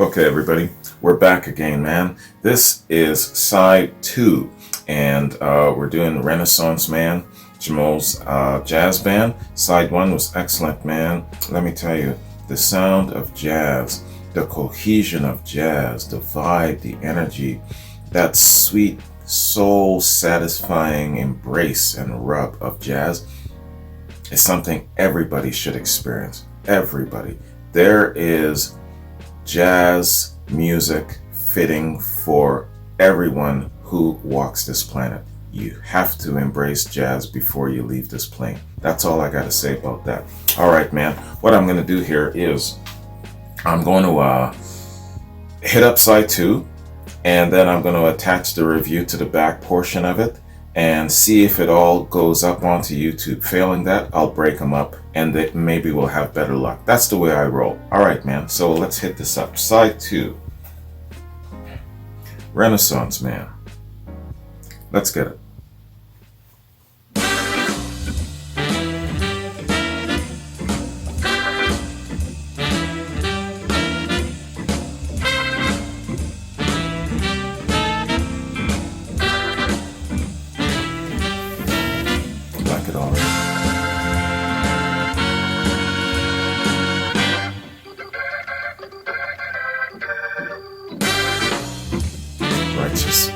Okay, everybody, we're back again, man. This is side two, and we're doing Renaissance Man, Jaimoe's jazz band. Side one was excellent, man. Let me tell you, the sound of jazz, the cohesion of jazz, the vibe, the energy, that sweet, soul satisfying embrace and rub of jazz is something everybody should experience. Everybody. There is jazz music fitting for everyone who walks this planet. You have to embrace jazz before you leave this plane. That's all I got to say about that. All right, man. What I'm going to do here is I'm going to hit up side two, and then I'm going to attach the review to the back portion of it and see if it all goes up onto YouTube. Failing that, I'll break them up and maybe we'll have better luck. That's the way I roll. All right, man. So let's hit this up. Side two. Renaissance Man. Let's get it. Like it already. Righteous.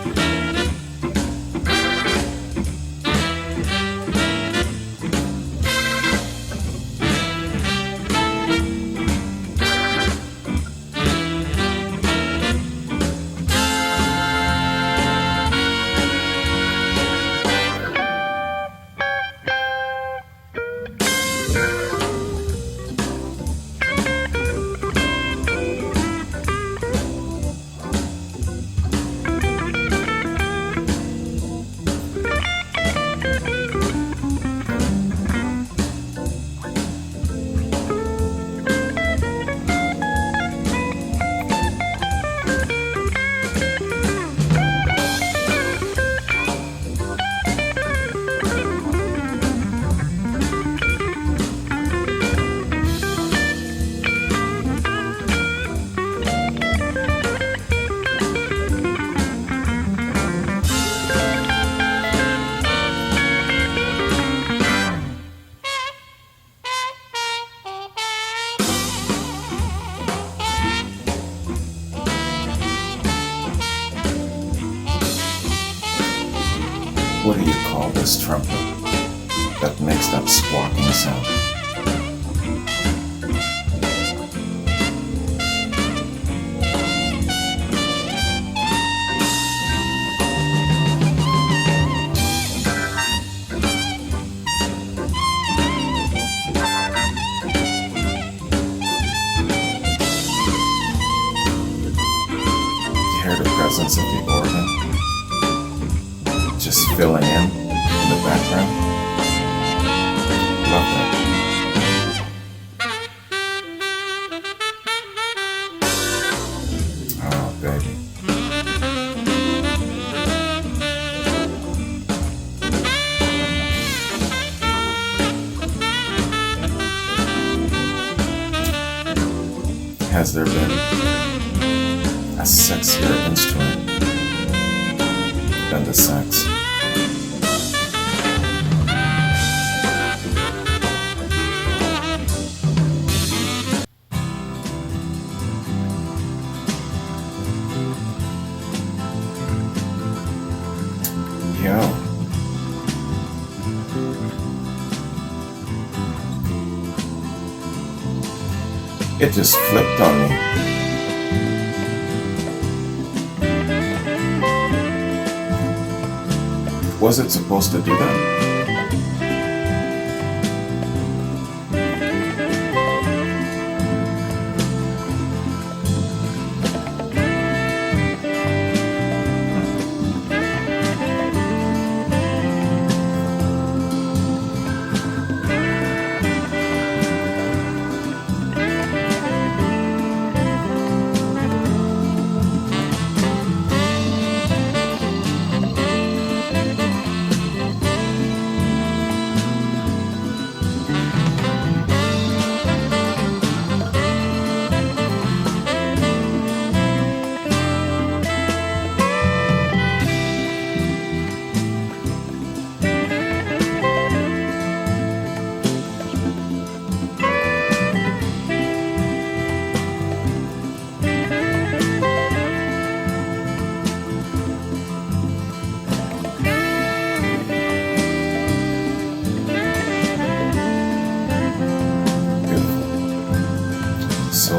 What do you call this trumpet that makes that squawking sound? You hear the presence of the organ just filling in the background. Love that. Oh, baby. Has there been a sexier instrument than the sax? Yo. It just flipped on me. Was it supposed to do that?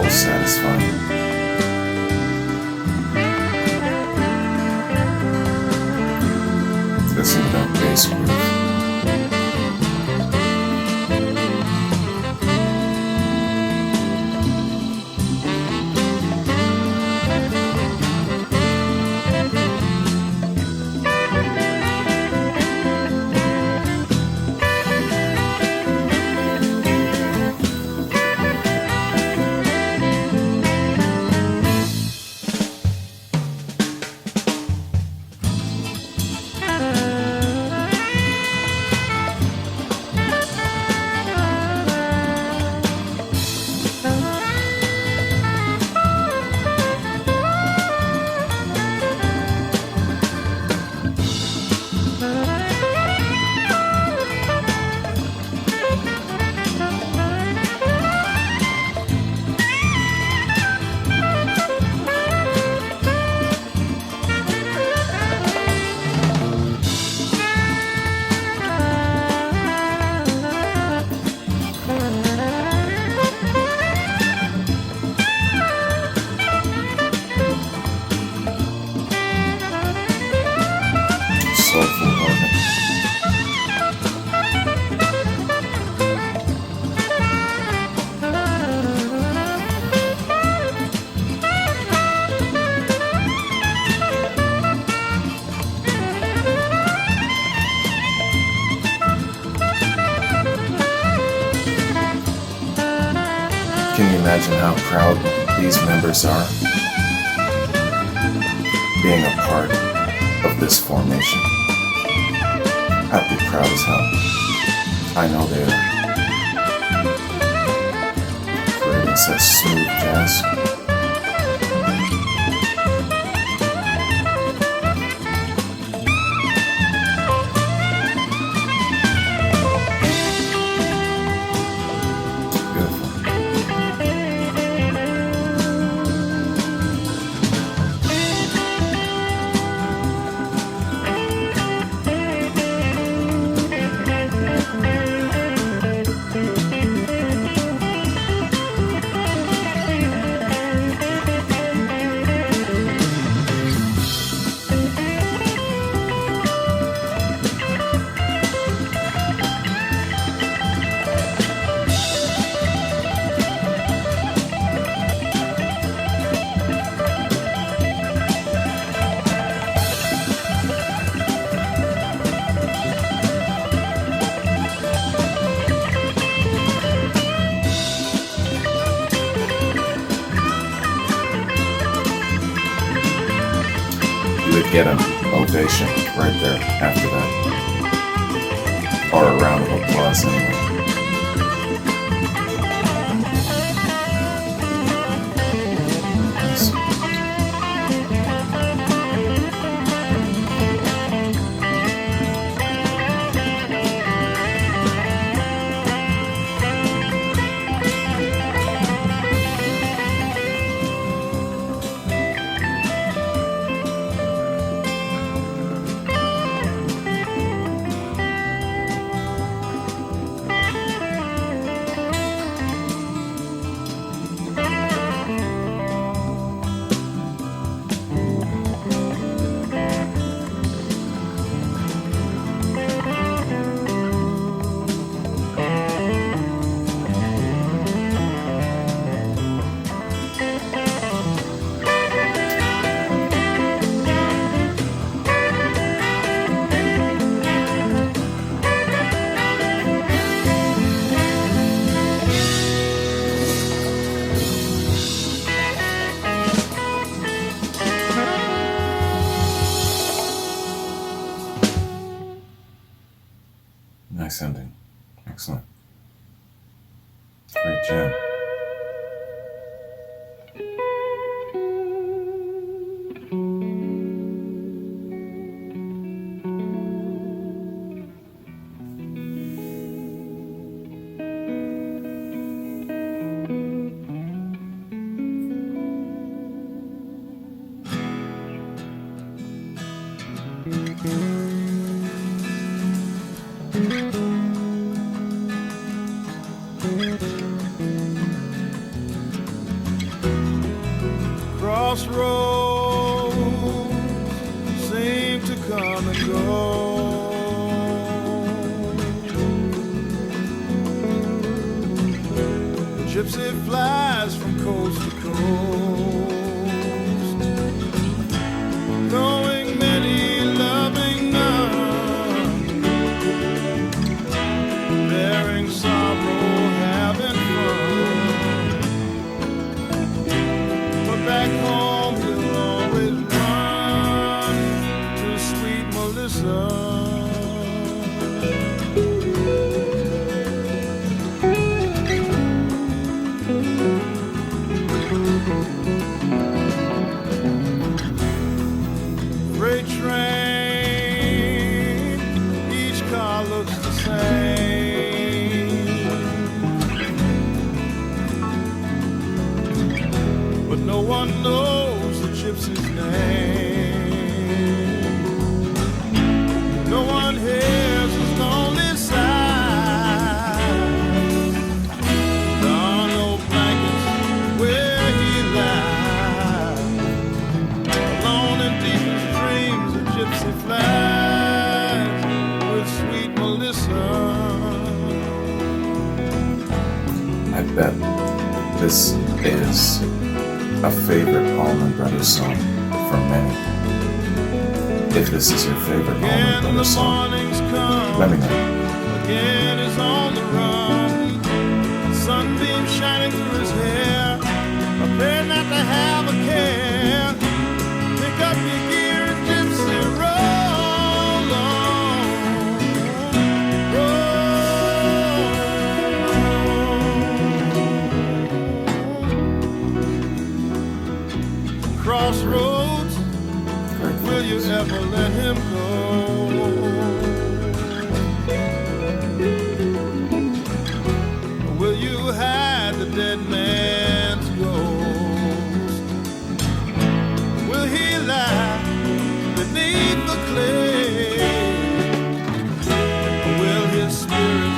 so satisfying. Listen to that bass groove. Soulful organ. Can you imagine how proud these members are being a part of this formation? I'd be proud as hell. I know they are. Creating such smooth jazz. You would get an ovation right there after that. Or a round of applause anyway. Nice ending. Excellent. Great jam. Crossroads seem to come and go. The gypsy flies from coast to coast, knowing many, loving none, bearing sorrow, having fun. But back home we'll always run to sweet Melissa. Freight train, each car looks the same, but no one knows the gypsy's name. No one hears his lonely sigh. There are no blankets where he lies. Alone in deepest dreams, a gypsy flies with sweet Melissa. I bet this is a favorite Allman Brothers song for many. If this is your favorite Allman Again the Brothers song, morning's come, let me know. again he's on the run. Sunbeam shining through his hair, appear not to have a care. Pick up your gear and gypsy roll on, roll. Crossroads, will you ever let him go? Or will you hide the dead man's ghost? Will he lie beneath the clay? Or will his spirit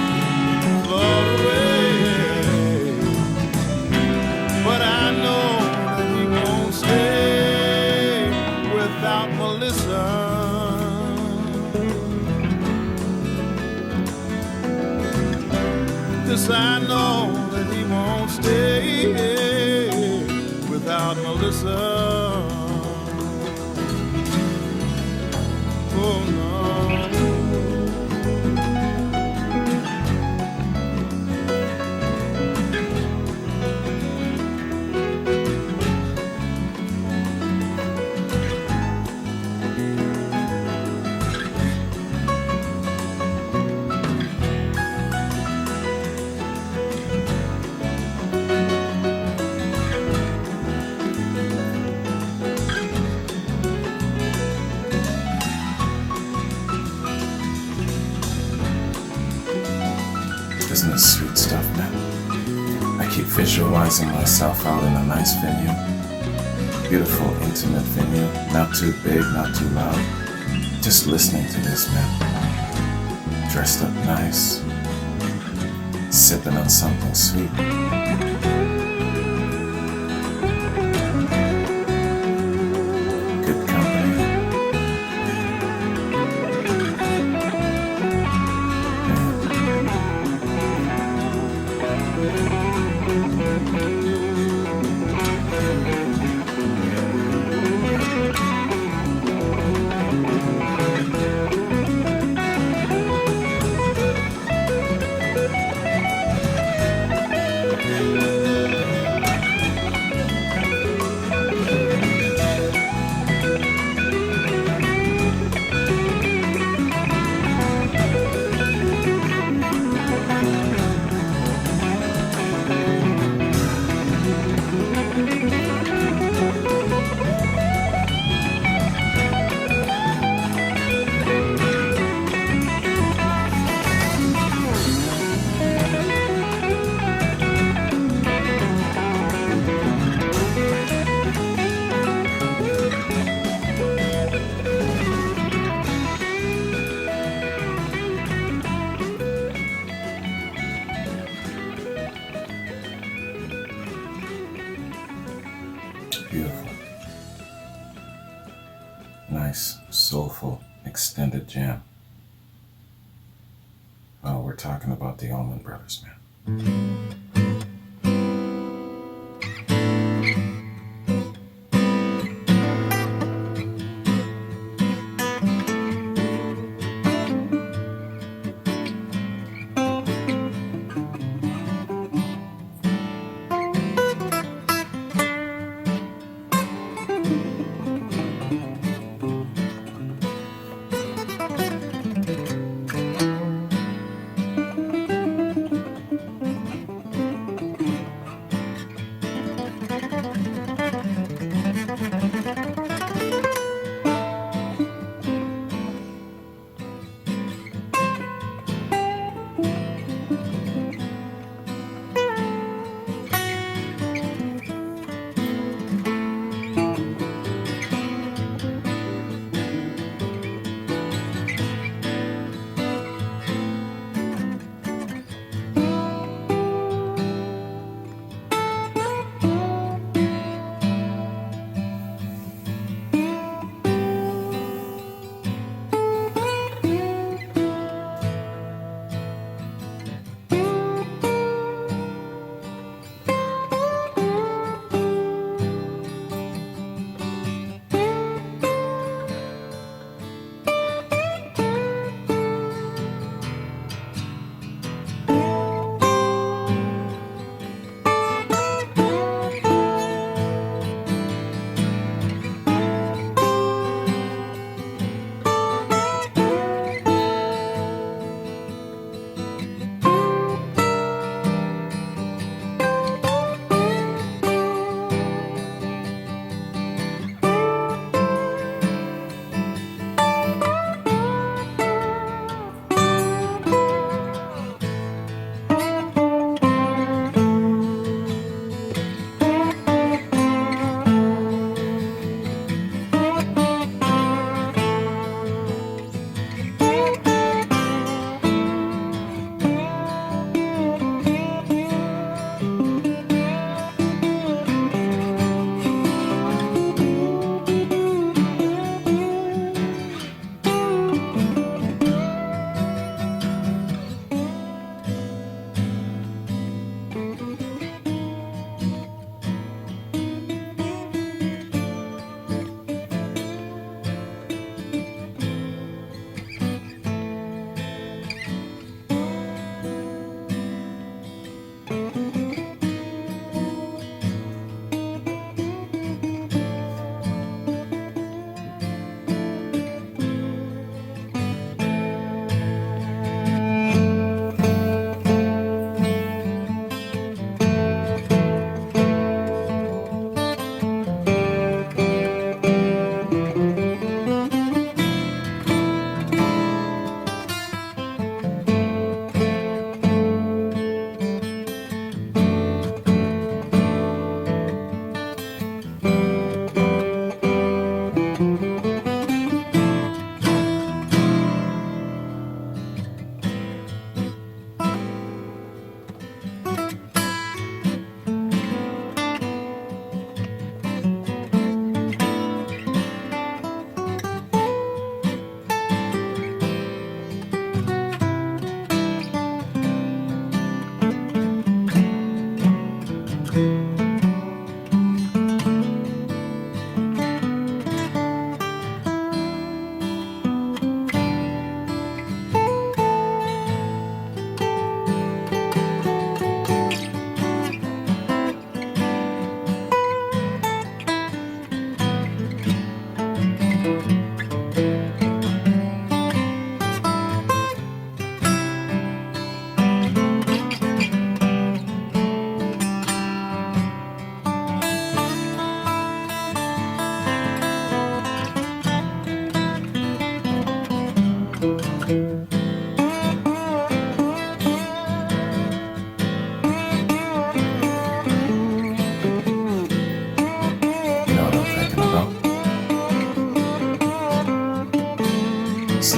float away? But I know that he won't stay without Melissa. This I know that he won't stay without Melissa. Oh no. Isn't this sweet stuff, man? I keep visualizing myself out in a nice venue. Beautiful, intimate venue. Not too big, not too loud. Just listening to this, man. Dressed up nice. Sipping on something sweet. Good company. Beautiful. extended jam. Oh, we're talking about the Allman Brothers, man.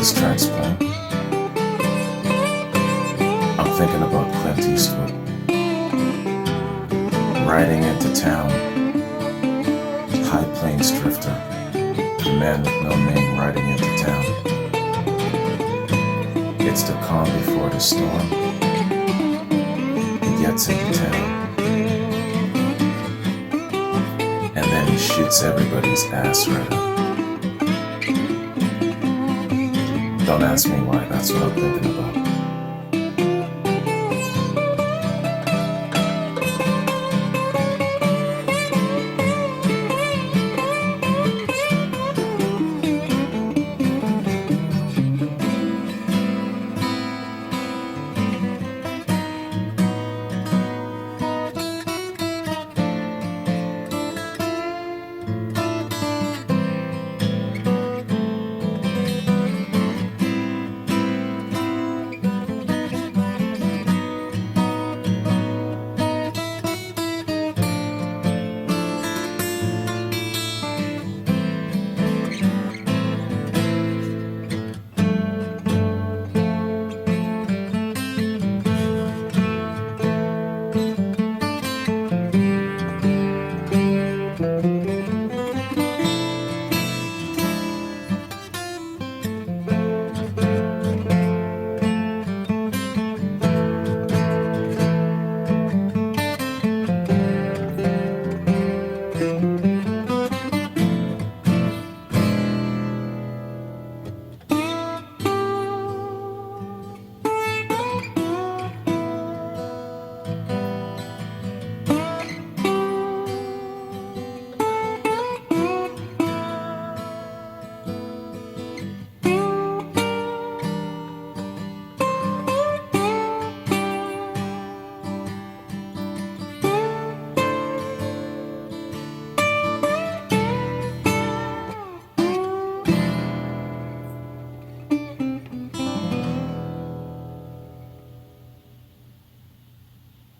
This track's playing. I'm thinking about Clint Eastwood riding into town, High Plains Drifter, The man with no name riding into town. It's the calm before the storm. He gets into town. And then he shoots everybody's ass right up. Don't ask me why, that's what I'm thinking about.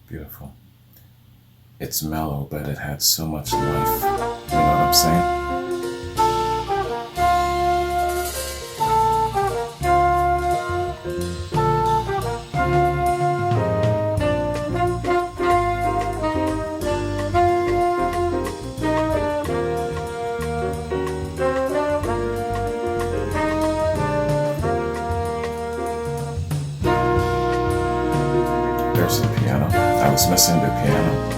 Beautiful. It's mellow, but it had so much life. You know what I'm saying? There's the piano. I was missing the piano.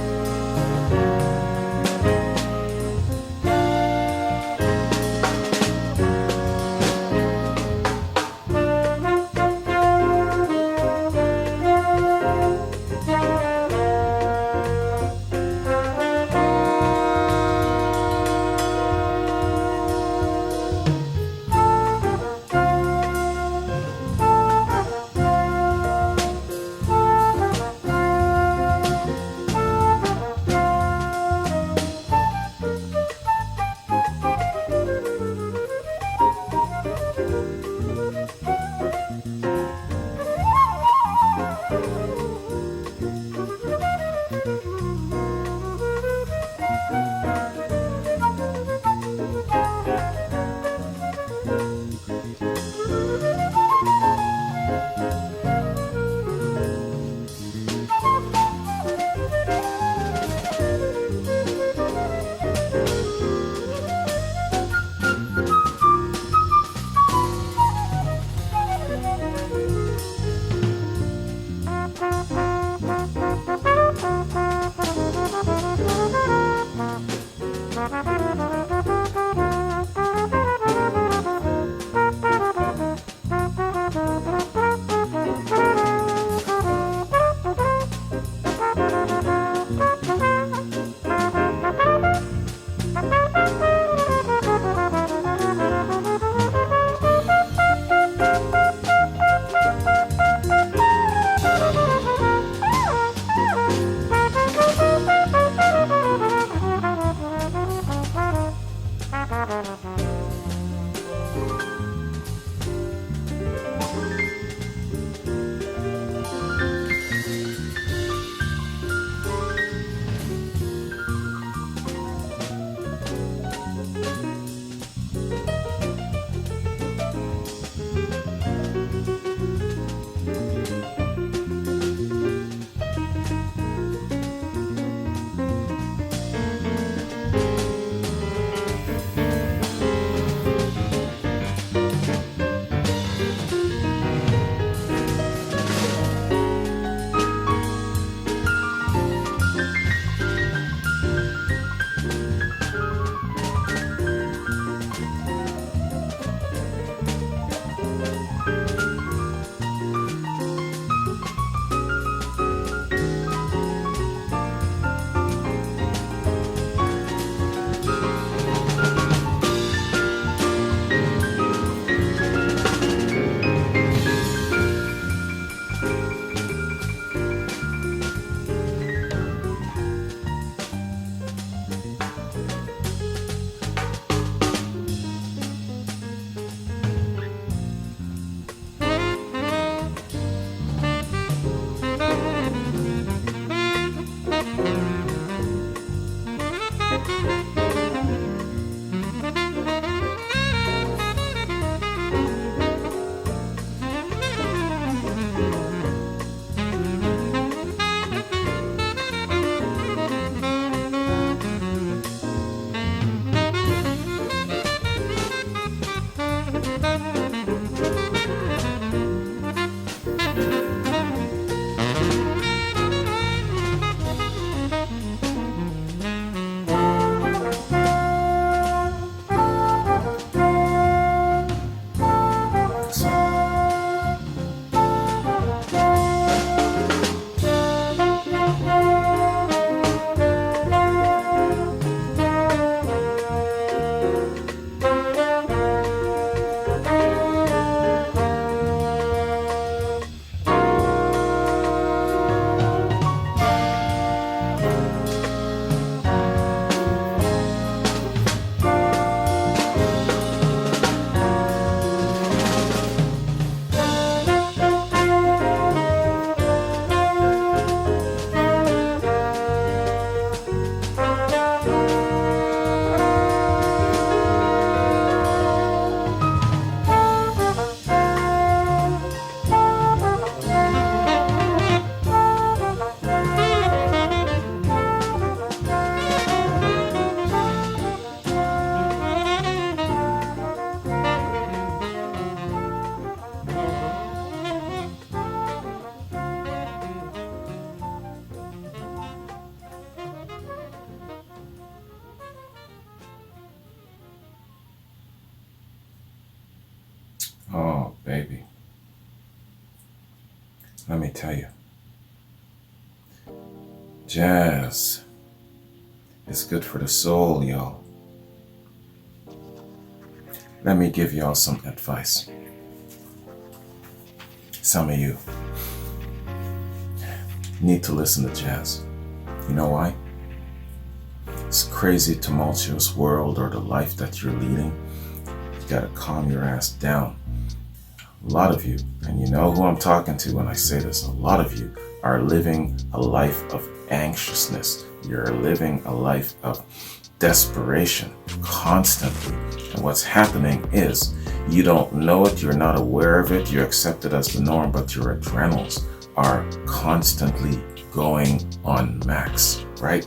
Oh, baby. Let me tell you, jazz is good for the soul, y'all. Let me give y'all some advice. Some of you need to listen to jazz. You know why? This crazy, tumultuous world or the life that you're leading, you gotta calm your ass down. A lot of you, and you know who I'm talking to when I say this, a lot of you are living a life of anxiousness. You're living a life of desperation constantly. And what's happening is you don't know it, you're not aware of it, you accept it as the norm, but your adrenals are constantly going on max, right?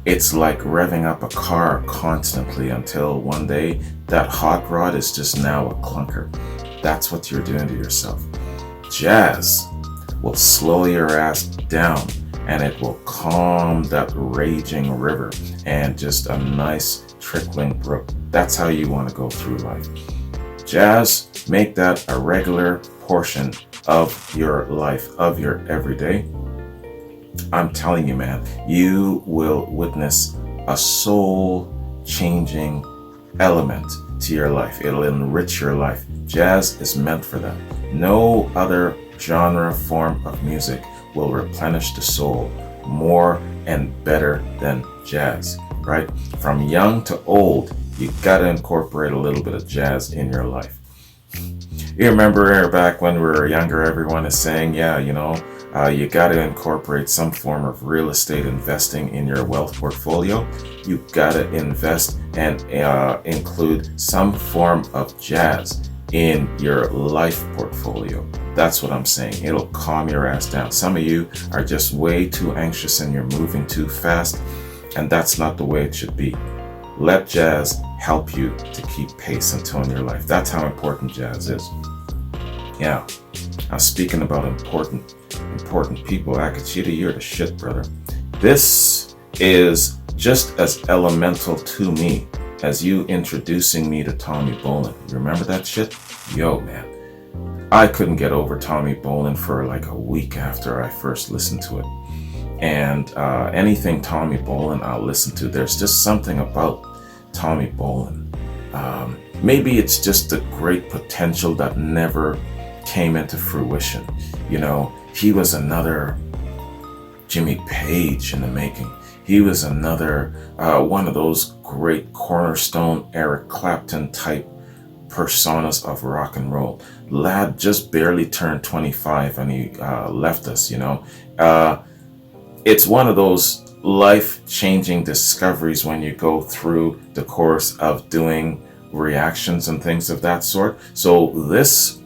It's like revving up a car constantly until one day that hot rod is just now a clunker. That's what you're doing to yourself. Jazz will slow your ass down and it will calm that raging river and just a nice trickling brook. That's how you want to go through life. Jazz, make that a regular portion of your life, of your everyday. I'm telling you, man, you will witness a soul-changing element to your life. It'll enrich your life. Jazz is meant for that. No other genre, form of music will replenish the soul more and better than jazz, right? From young to old, you gotta incorporate a little bit of jazz in your life. You remember back when we were younger, everyone is saying, yeah, you gotta incorporate some form of real estate investing in your wealth portfolio. You gotta invest and include some form of jazz in your life portfolio. That's what I'm saying. It'll calm your ass down. Some of you are just way too anxious and you're moving too fast, and that's not the way it should be. Let jazz help you to keep pace and tone your life. That's how important jazz is. Yeah, I'm speaking about important people. Akachita, you're the shit, brother. This is just as elemental to me as you introducing me to Tommy Bolin. You remember that shit? Yo, man. I couldn't get over Tommy Bolin for like a week after I first listened to it. And anything Tommy Bolin I'll listen to. There's just something about Tommy Bolin. Maybe it's just the great potential that never came into fruition. He was another Jimmy Page in the making. He was another one of those great cornerstone Eric Clapton type personas of rock and roll. Lad just barely turned 25 and he left us. It's one of those life-changing discoveries when you go through the course of doing reactions and things of that sort. So this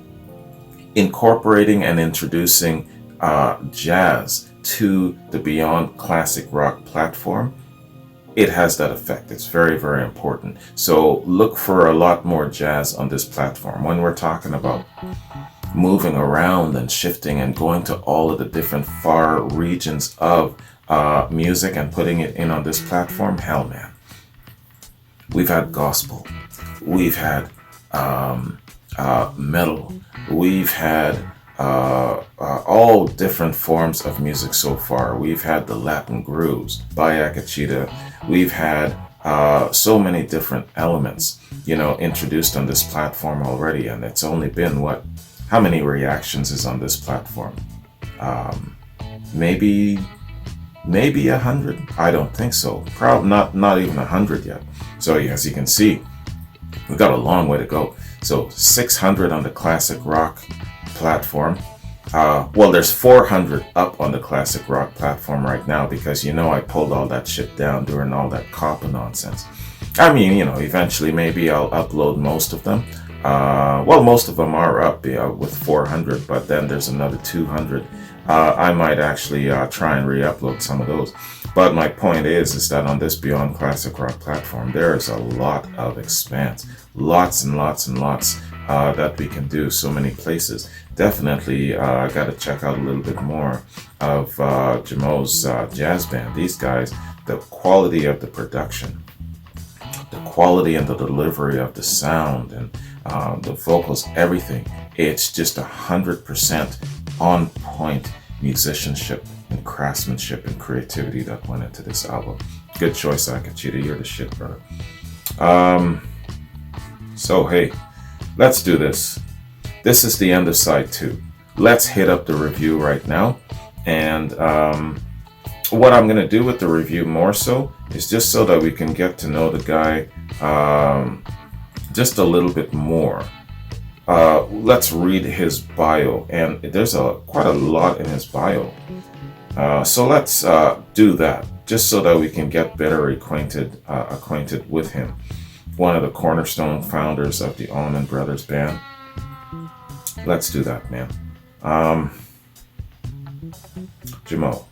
incorporating and introducing jazz to the Beyond Classic Rock platform, it has that effect. It's very, very important. So look for a lot more jazz on this platform. When we're talking about moving around and shifting and going to all of the different far regions of music and putting it in on this platform, hell man. We've had gospel. We've had metal. We've had all different forms of music so far. We've had the Latin grooves by Akachita. We've had so many different elements, introduced on this platform already, and it's only been how many reactions is on this platform? Maybe 100. I don't think so. Probably not even 100 yet. So as you can see, we've got a long way to go. So 600 on the classic rock platform. There's 400 up on the classic rock platform right now because I pulled all that shit down during all that COPPA nonsense. Eventually maybe I'll upload most of them. Most of them are up with 400, but then there's another 200. I might actually try and re-upload some of those. But my point is that on this Beyond Classic Rock platform, there is a lot of expanse. Lots and lots and lots that we can do. So many places. Definitely I got to check out a little bit more of Jaimoe's jazz band. These guys, the quality of the production, the quality and the delivery of the sound, and the vocals, everything. It's just 100% on point musicianship and craftsmanship and creativity that went into this album. Good choice, Akachita. You're the shit, brother. So hey, let's do this. This is the end of side 2. Let's hit up the review right now. And what I'm going to do with the review more so is just so that we can get to know the guy just a little bit more. Let's read his bio, and there's quite a lot in his bio. So let's do that, just so that we can get better acquainted with him. One of the cornerstone founders of the Allman Brothers Band. Let's do that, man. Jaimoe.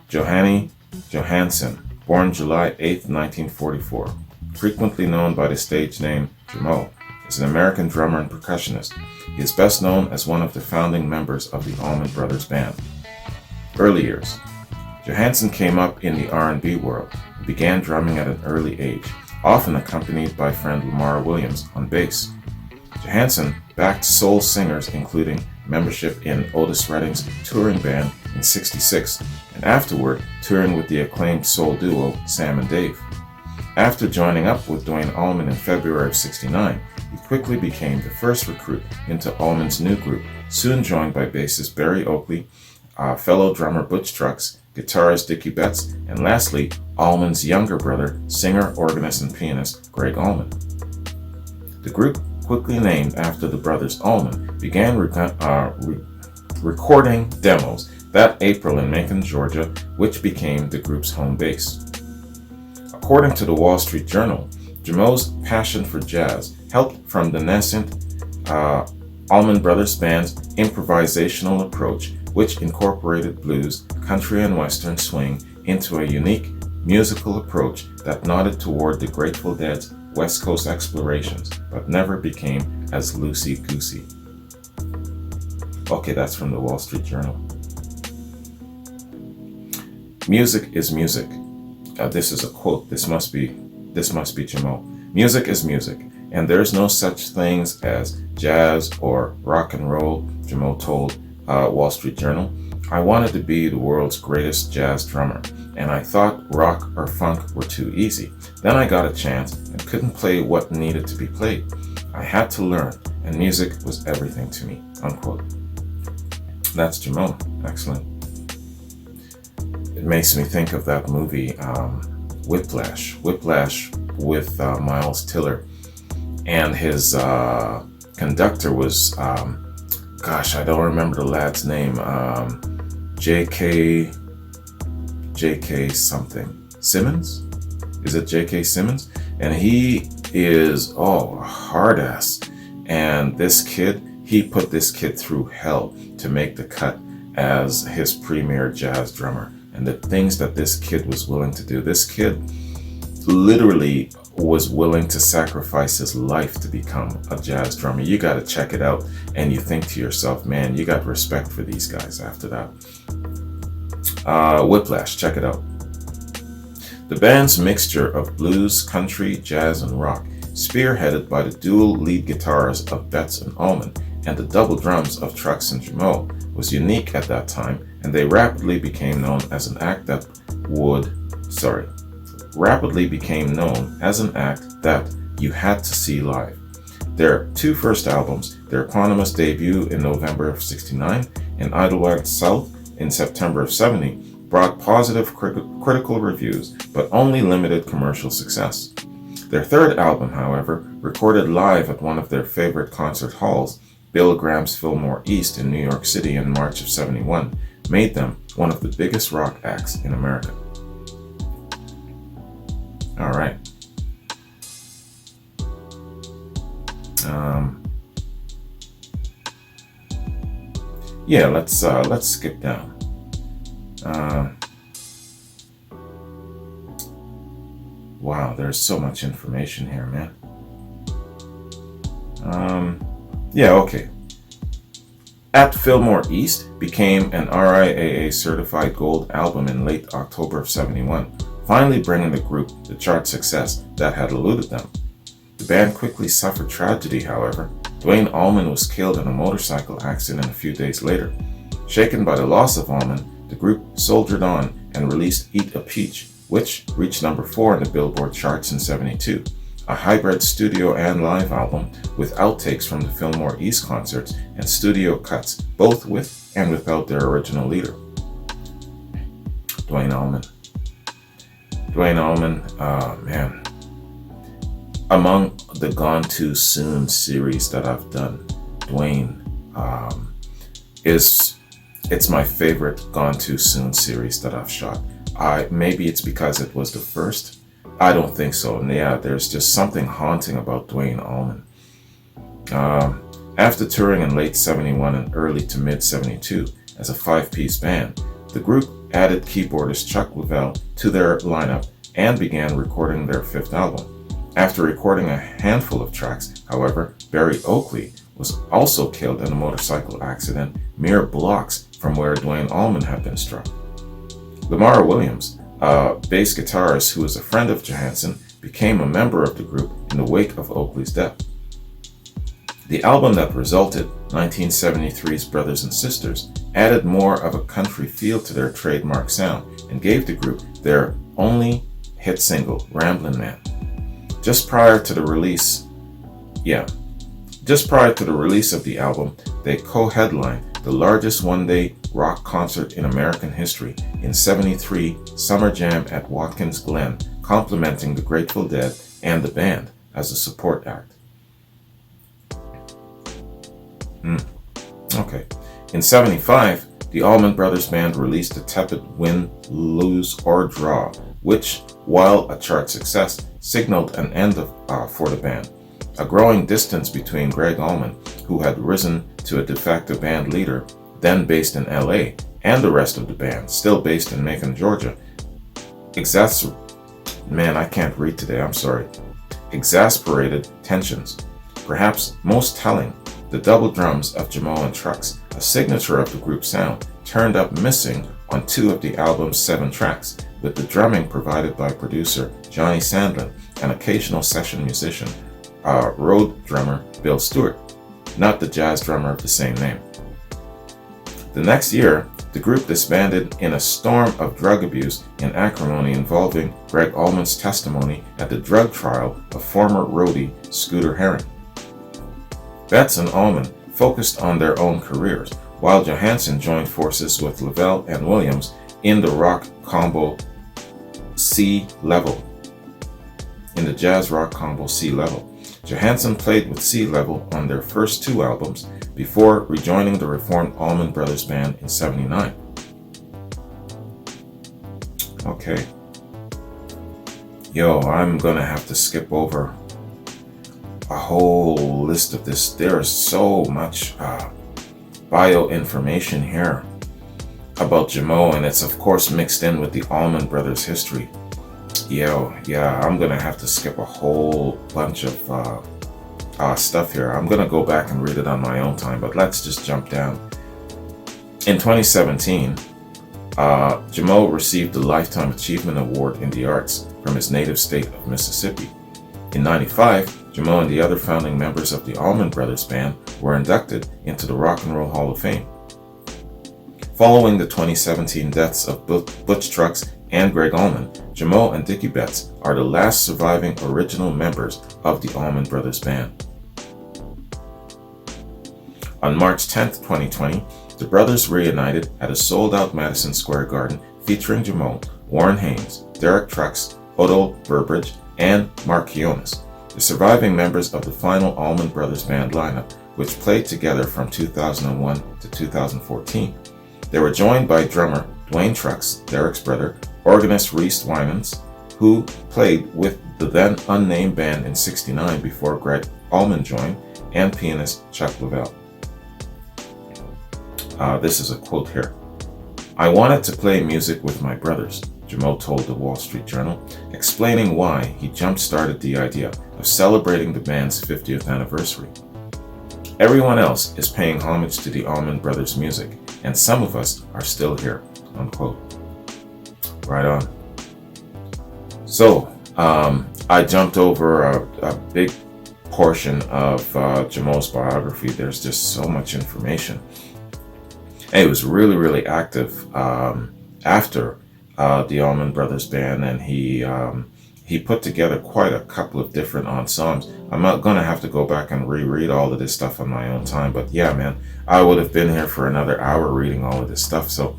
Johanny Johansson, born July 8, 1944. Frequently known by the stage name Jaimoe, is an American drummer and percussionist. He is best known as one of the founding members of the Allman Brothers Band. Early years. Johansson came up in the R&B world and began drumming at an early age, often accompanied by friend Lamar Williams on bass. Johansson backed soul singers including membership in Otis Redding's touring band in '66, and afterward touring with the acclaimed soul duo Sam and Dave. After joining up with Duane Allman in February of '69, he quickly became the first recruit into Allman's new group, soon joined by bassist Barry Oakley, fellow drummer Butch Trucks, guitarist Dickie Betts, and lastly, Allman's younger brother, singer, organist, and pianist Gregg Allman. The group, quickly named after the brothers Allman, began recording demos that April in Macon, Georgia, which became the group's home base. According to the Wall Street Journal, Jaimoe's passion for jazz helped from the nascent Allman Brothers Band's improvisational approach, which incorporated blues, country, and western swing into a unique musical approach that nodded toward the Grateful Dead's West Coast explorations, but never became as loosey-goosey. Okay, that's from the Wall Street Journal. Music is music. This is a quote. This must be Jaimoe. Music is music, and there's no such things as jazz or rock and roll, Jaimoe told Wall Street Journal. I wanted to be the world's greatest jazz drummer, and I thought rock or funk were too easy. Then I got a chance and couldn't play what needed to be played. I had to learn, and music was everything to me, unquote. That's Jaimoe. Excellent. It makes me think of that movie, Whiplash with Miles Teller, and his conductor was, I don't remember the lad's name, J.K. something. Simmons? Is it J.K. Simmons? And he is, a hard ass. And this kid, he put this kid through hell to make the cut as his premier jazz drummer. And the things that this kid was willing to do. This kid literally was willing to sacrifice his life to become a jazz drummer. You got to check it out, and you think to yourself, man, you got respect for these guys after that. Whiplash, check it out. The band's mixture of blues, country, jazz, and rock, spearheaded by the dual lead guitars of Betts and Allman and the double drums of Trucks and Jaimoe, was unique at that time, and they rapidly became known as an act that you had to see live. Their two first albums, their eponymous debut in November of '69 and Idlewild South in September of '70, brought positive critical reviews, but only limited commercial success. Their third album, however, recorded live at one of their favorite concert halls, Bill Graham's Fillmore East in New York City in March of '71, made them one of the biggest rock acts in America. All right. Let's skip down. Wow, there's so much information here, man. Okay. At Fillmore East became an RIAA certified gold album in late October of '71, finally bringing the group the chart success that had eluded them. The band quickly suffered tragedy, however. Duane Allman was killed in a motorcycle accident a few days later. Shaken by the loss of Allman, the group soldiered on and released Eat a Peach, which reached number 4 in the Billboard charts in '72, a hybrid studio and live album with outtakes from the Fillmore East concerts and studio cuts, both with and without their original leader, Duane Allman. Duane Allman, man. Among the Gone Too Soon series that I've done, Duane it's my favorite Gone Too Soon series that I've shot. Maybe it's because it was the first. I don't think so. And yeah, there's just something haunting about Duane Allman. After touring in late '71 and early to mid '72 as a 5-piece band, the group added keyboardist Chuck Leavell to their lineup and began recording their 5th album. After recording a handful of tracks, however, Barry Oakley was also killed in a motorcycle accident mere blocks from where Duane Allman had been struck. Lamar Williams, a bass guitarist who was a friend of Johansson, became a member of the group in the wake of Oakley's death. The album that resulted, 1973's Brothers and Sisters, added more of a country feel to their trademark sound and gave the group their only hit single, Ramblin' Man. Just prior to the release of the album, they co-headlined the largest one-day rock concert in American history in '73 Summer Jam at Watkins Glen, complimenting the Grateful Dead and the band as a support act. Okay. In '75, the Allman Brothers Band released a tepid Win, Lose, or Draw, which, while a chart success, signaled an end for the band. A growing distance between Gregg Allman, who had risen to a de facto band leader, then based in LA, and the rest of the band, still based in Macon, Georgia, exasperated tensions. Perhaps most telling, the double drums of Jaimoe and Trucks, a signature of the group's sound, turned up missing on 2 of the album's 7 tracks, with the drumming provided by producer Johnny Sandlin and occasional session musician, road drummer Bill Stewart, not the jazz drummer of the same name. The next year, the group disbanded in a storm of drug abuse and acrimony involving Gregg Allman's testimony at the drug trial of former roadie Scooter Heron. Betts and Allman focused on their own careers, while Johansson joined forces with Leavell and Williams in the rock combo C Level. In the jazz rock combo C Level. Johansson played with C Level on their first 2 albums before rejoining the reformed Allman Brothers Band in '79. Okay. I'm gonna have to skip over a whole list of this. There is so much bio information here about Jaimoe, and it's of course mixed in with the Allman Brothers history. I'm gonna have to skip a whole bunch of stuff here. I'm gonna go back and read it on my own time, but let's just jump down. In 2017, Jaimoe received the Lifetime Achievement Award in the Arts from his native state of Mississippi. In '95, Jaimoe and the other founding members of the Allman Brothers Band were inducted into the Rock and Roll Hall of Fame. Following the 2017 deaths of Butch Trucks and Gregg Allman, Jaimoe and Dickie Betts are the last surviving original members of the Allman Brothers Band. On March 10, 2020, the brothers reunited at a sold-out Madison Square Garden featuring Jaimoe, Warren Haynes, Derek Trucks, Otto Burbridge, and Mark Kionis, the surviving members of the final Allman Brothers Band lineup, which played together from 2001 to 2014. They were joined by drummer Dwayne Trucks, Derek's brother, organist Reese Winans, who played with the then unnamed band in '69 before Gregg Allman joined, and pianist Chuck Leavell. This is a quote here. "I wanted to play music with my brothers," Jaimoe told the Wall Street Journal, explaining why he jump-started the idea of celebrating the band's 50th anniversary. "Everyone else is paying homage to the Allman Brothers' music, and some of us are still here," unquote. Right on. So, I jumped over a big portion of Jaimoe's biography. There's just so much information. And he was really, really active after the Allman Brothers Band, and he put together quite a couple of different ensembles. I'm not gonna have to go back and reread all of this stuff on my own time, but yeah, man, I would have been here for another hour reading all of this stuff. So,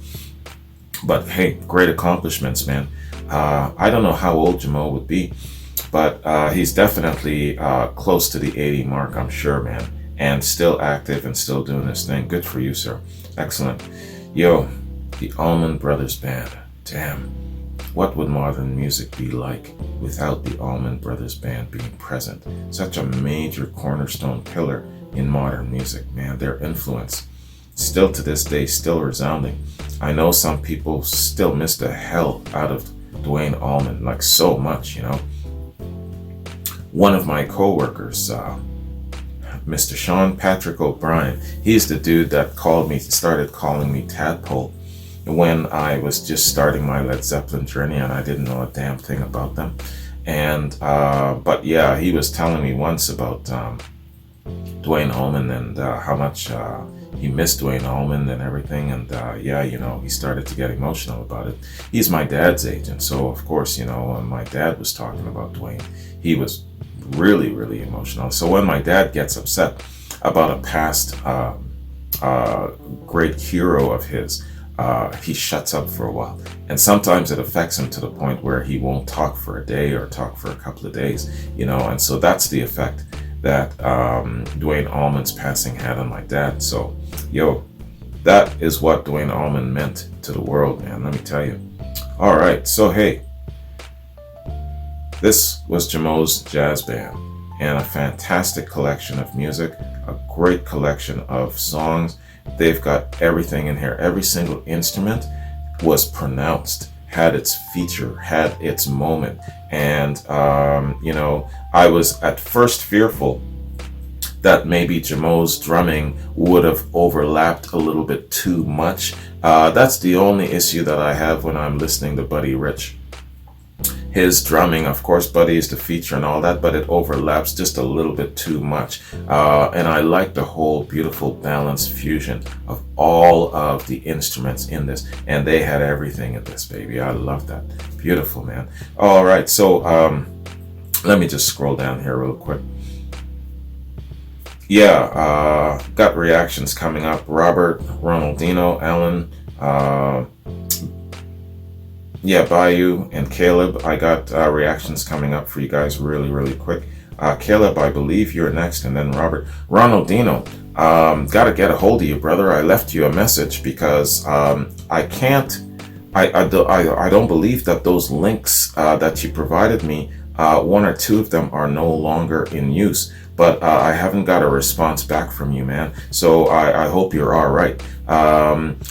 but hey, great accomplishments, man. I don't know how old Jaimoe would be, but he's definitely close to the 80 mark, I'm sure, man, and still active and still doing this thing. Good for you, sir. Excellent. Yo, the Allman Brothers Band. Damn. What would modern music be like without the Allman Brothers Band being present? Such a major cornerstone pillar in modern music, man. Their influence, still to this day, still resounding. I know some people still miss the hell out of Duane Allman, like so much, you know. One of my co-workers, Mr. Sean Patrick O'Brien, he's the dude that started calling me Tadpole when I was just starting my Led Zeppelin journey and I didn't know a damn thing about them. And but yeah, he was telling me once about Duane Allman and how much he missed Duane Allman and everything. And yeah, you know, he started to get emotional about it. He's my dad's age, and so of course, you know, when my dad was talking about Duane, he was really, really emotional. So when my dad gets upset about a past great hero of his, he shuts up for a while, and sometimes it affects him to the point where he won't talk for a day or talk for a couple of days, you know. And so that's the effect that Duane Allman's passing had on my dad. So yo, that is what Duane Allman meant to the world, man, let me tell you. All right, so hey, this was Jaimoe's Jazz Band, and a fantastic collection of music, a great collection of songs. They've got everything in here. Every single instrument was pronounced, had its feature, had its moment. And, you know, I was at first fearful that maybe Jaimoe's drumming would have overlapped a little bit too much. That's the only issue that I have when I'm listening to Buddy Rich. His drumming, of course, Buddy is the feature and all that, but it overlaps just a little bit too much. And I like the whole beautiful balanced fusion of all of the instruments in this. And they had everything in this, baby. I love that. Beautiful, man. All right, so let me just scroll down here real quick. Yeah, got reactions coming up. Robert, Ronaldino, Alan, yeah, Bayou and Caleb, I got reactions coming up for you guys really, really quick. Caleb, I believe you're next, and then Robert. Ronaldino, gotta get a hold of you, brother. I left you a message because I don't believe that those links that you provided me, one or two of them are no longer in use. But I haven't got a response back from you, man. So I hope you're all right.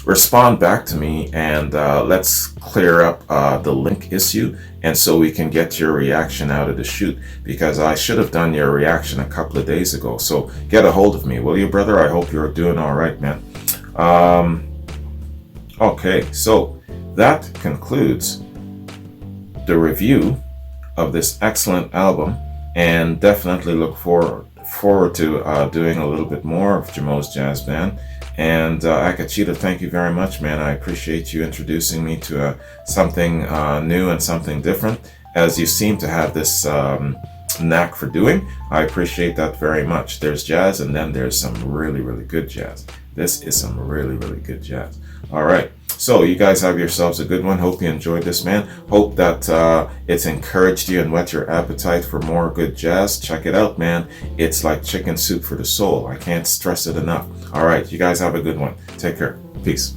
Respond back to me, and let's clear up the link issue, and so we can get your reaction out of the chute, because I should have done your reaction a couple of days ago. So get a hold of me, will you, brother? I hope you're doing all right, man. Okay, so that concludes the review of this excellent album. And definitely look forward to doing a little bit more of Jaimoe's Jazz Band. And Akachita, thank you very much, man. I appreciate you introducing me to something new and something different, as you seem to have this knack for doing. I appreciate that very much. There's jazz, and then there's some really, really good jazz. This is some really, really good jazz. All right. So you guys have yourselves a good one. Hope you enjoyed this, man. Hope that it's encouraged you and whet your appetite for more good jazz. Check it out, man. It's like chicken soup for the soul. I can't stress it enough. All right. You guys have a good one. Take care. Peace.